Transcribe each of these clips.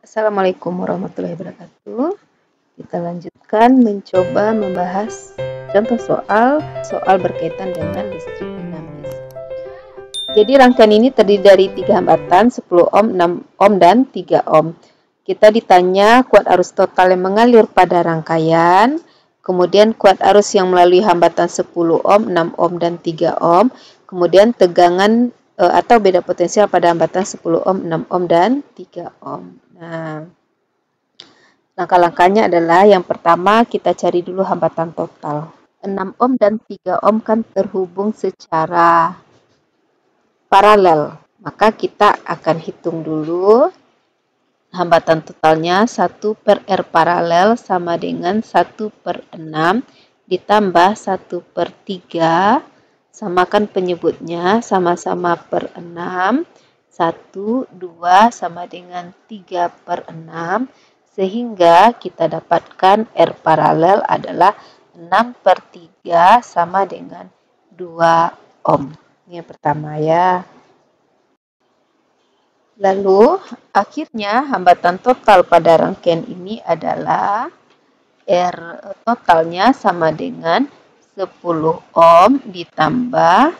Assalamualaikum warahmatullahi wabarakatuh. Kita lanjutkan mencoba membahas contoh soal berkaitan dengan listrik dinamis. Jadi rangkaian ini terdiri dari 3 hambatan, 10 ohm, 6 ohm, dan 3 ohm. Kita ditanya kuat arus total yang mengalir pada rangkaian, kemudian kuat arus yang melalui hambatan 10 ohm, 6 ohm, dan 3 ohm, kemudian tegangan atau beda potensial pada hambatan 10 ohm, 6 ohm, dan 3 ohm. Nah, langkah-langkahnya adalah yang pertama kita cari dulu hambatan total. 6 ohm dan 3 ohm kan terhubung secara paralel. Maka kita akan hitung dulu hambatan totalnya 1/R paralel sama dengan 1/6 ditambah 1/3, samakan penyebutnya sama-sama per 6, 1, 2 sama dengan 3/6, sehingga kita dapatkan R paralel adalah 6/3 sama dengan 2 ohm. Ini yang pertama ya. Lalu, akhirnya hambatan total pada rangkaian ini adalah R totalnya sama dengan 10 ohm ditambah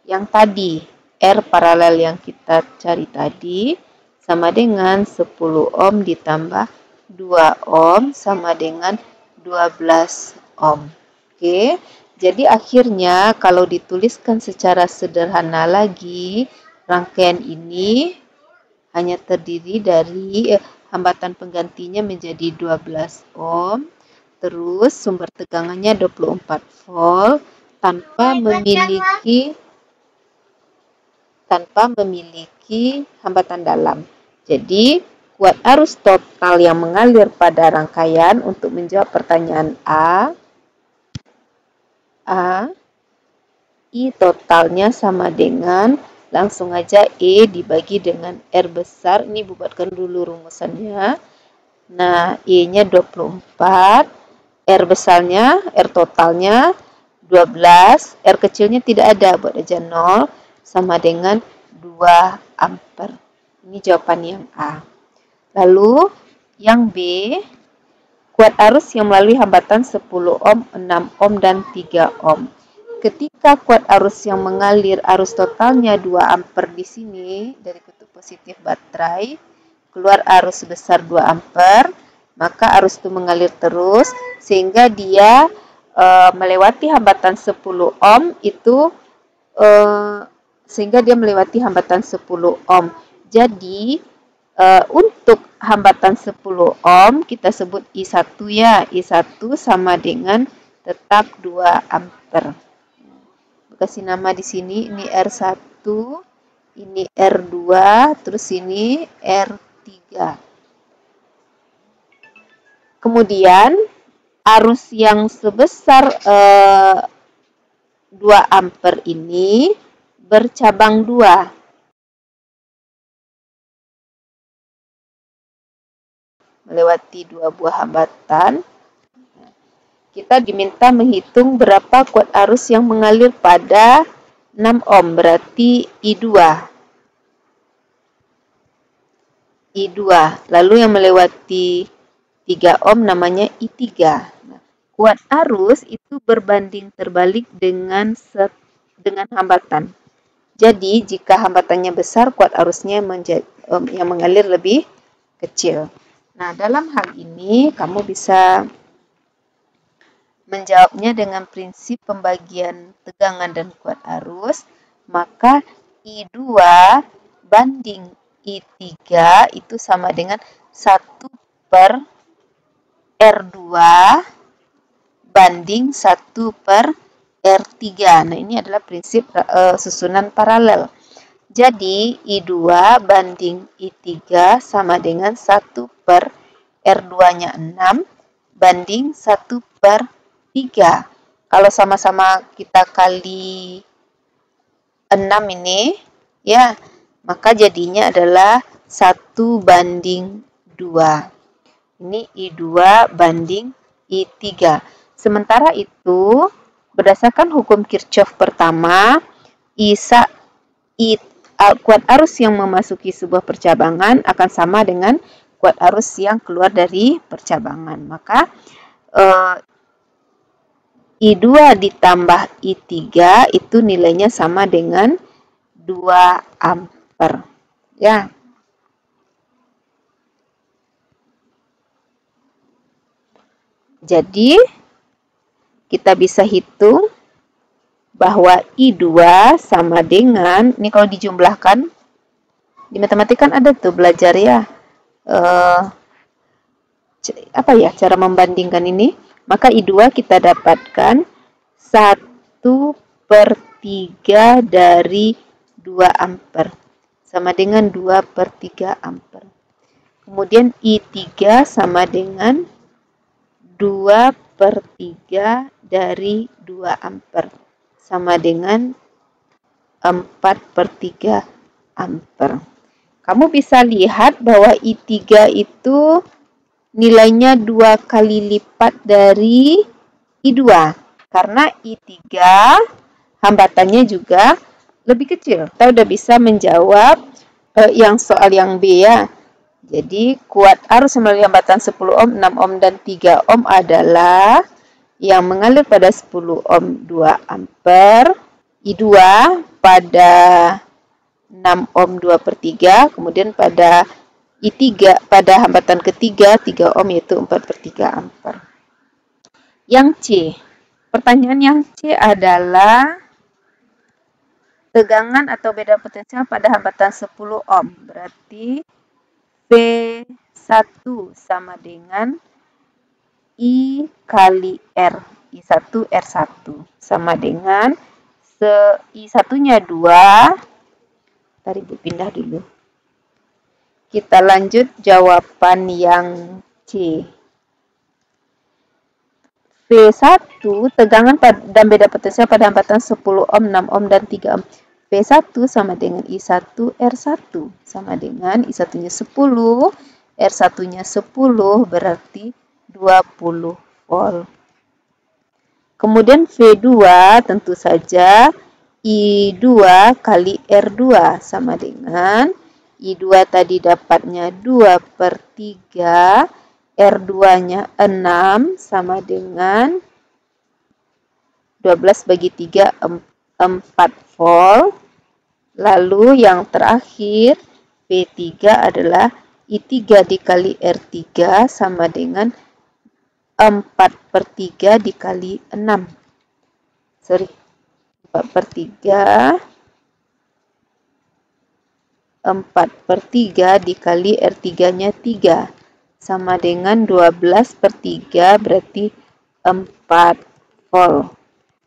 yang tadi, R paralel yang kita cari tadi, sama dengan 10 ohm ditambah 2 ohm sama dengan 12 ohm. Oke, jadi akhirnya kalau dituliskan secara sederhana lagi, rangkaian ini hanya terdiri dari hambatan penggantinya menjadi 12 ohm, terus sumber tegangannya 24 volt tanpa memiliki hambatan dalam. Jadi, kuat arus total yang mengalir pada rangkaian untuk menjawab pertanyaan A, I totalnya sama dengan, langsung aja E dibagi dengan R besar. Ini buatkan dulu rumusannya. Nah, E-nya 24, R besarnya, R totalnya 12, R kecilnya tidak ada, buat aja 0, sama dengan 2 ampere. Ini jawaban yang A. Lalu, yang B, kuat arus yang melalui hambatan 10 ohm, 6 ohm, dan 3 ohm. Ketika kuat arus yang mengalir arus totalnya 2 ampere di sini, dari kutub positif baterai, keluar arus sebesar 2 ampere, maka arus itu mengalir terus, sehingga dia melewati hambatan 10 ohm itu, sehingga dia melewati hambatan 10 ohm. Jadi, untuk hambatan 10 ohm, kita sebut I1 ya, I1 sama dengan tetap 2 ampere. Kasih nama di sini, ini R1, ini R2, terus ini R3. Kemudian, arus yang sebesar 2 ampere ini bercabang 2. Melewati 2 buah hambatan. Kita diminta menghitung berapa kuat arus yang mengalir pada 6 ohm, berarti I2. Lalu yang melewati 3 ohm namanya I3. Nah, kuat arus itu berbanding terbalik dengan hambatan. Jadi, jika hambatannya besar, kuat arusnya yang mengalir lebih kecil. Nah, dalam hal ini, kamu bisa menjawabnya dengan prinsip pembagian tegangan dan kuat arus, maka I2 banding I3 itu sama dengan 1/R2 banding 1/R3. Nah, ini adalah prinsip susunan paralel. Jadi, I2 banding I3 sama dengan 1/R2-nya 6 banding 1/3. Kalau sama-sama kita kali 6 ini, ya, maka jadinya adalah 1/2. Ini I2 banding I3. Sementara itu, berdasarkan hukum Kirchhoff pertama, kuat arus yang memasuki sebuah percabangan akan sama dengan kuat arus yang keluar dari percabangan. Maka I2 ditambah I3 itu nilainya sama dengan 2 ampere. Ya. Jadi, kita bisa hitung bahwa I2 sama dengan, ini kalau dijumlahkan, di matematika kan ada tuh belajar ya, cara membandingkan ini. Maka I2 kita dapatkan 1/3 dari 2 ampere. Sama dengan 2/3 ampere. Kemudian I3 sama dengan 2/3 dari 2 ampere. Sama dengan 4/3 ampere. Kamu bisa lihat bahwa I3 itu nilainya 2 kali lipat dari I2. Karena I3 hambatannya juga lebih kecil. Kita udah bisa menjawab yang soal yang B ya. Jadi kuat arus melalui hambatan 10 ohm, 6 ohm, dan 3 ohm adalah yang mengalir pada 10 ohm 2 ampere, I2 pada 6 ohm 2/3, kemudian pada I3 pada hambatan ketiga 3 ohm yaitu 4/3 ampere. Yang C. Pertanyaan yang C adalah tegangan atau beda potensial pada hambatan 10 ohm. Berarti V1 sama dengan I kali R. I1 R1 sama dengan I1-nya 2. Tadi Ibu pindah dulu. Kita lanjut jawaban yang C. V1 tegangan dan beda potensial pada hambatan 10 ohm, 6 ohm, dan 3 ohm. V1 sama dengan I1 R1 sama dengan I1-nya 10, R1-nya 10 berarti 20 volt. Kemudian V2 tentu saja I2 kali R2 sama dengan I2 tadi dapatnya 2/3, R2-nya 6 sama dengan 12 bagi 3, 4 volt. Lalu yang terakhir V3 adalah I3 dikali R3 sama dengan 4/3 dikali 6. 4/3 dikali R3-nya 3 sama dengan 12/3 berarti 4 volt.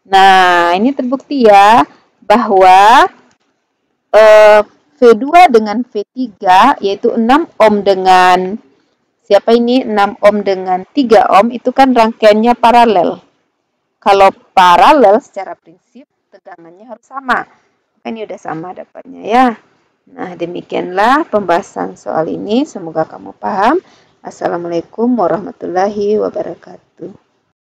Nah, ini terbukti ya bahwa V2 dengan V3 yaitu 6 ohm dengan 6 ohm dengan 3 ohm itu kan rangkaiannya paralel. Kalau paralel secara prinsip tegangannya harus sama. Ini udah sama dapatnya ya. Nah, demikianlah pembahasan soal ini. Semoga kamu paham. Assalamualaikum warahmatullahi wabarakatuh.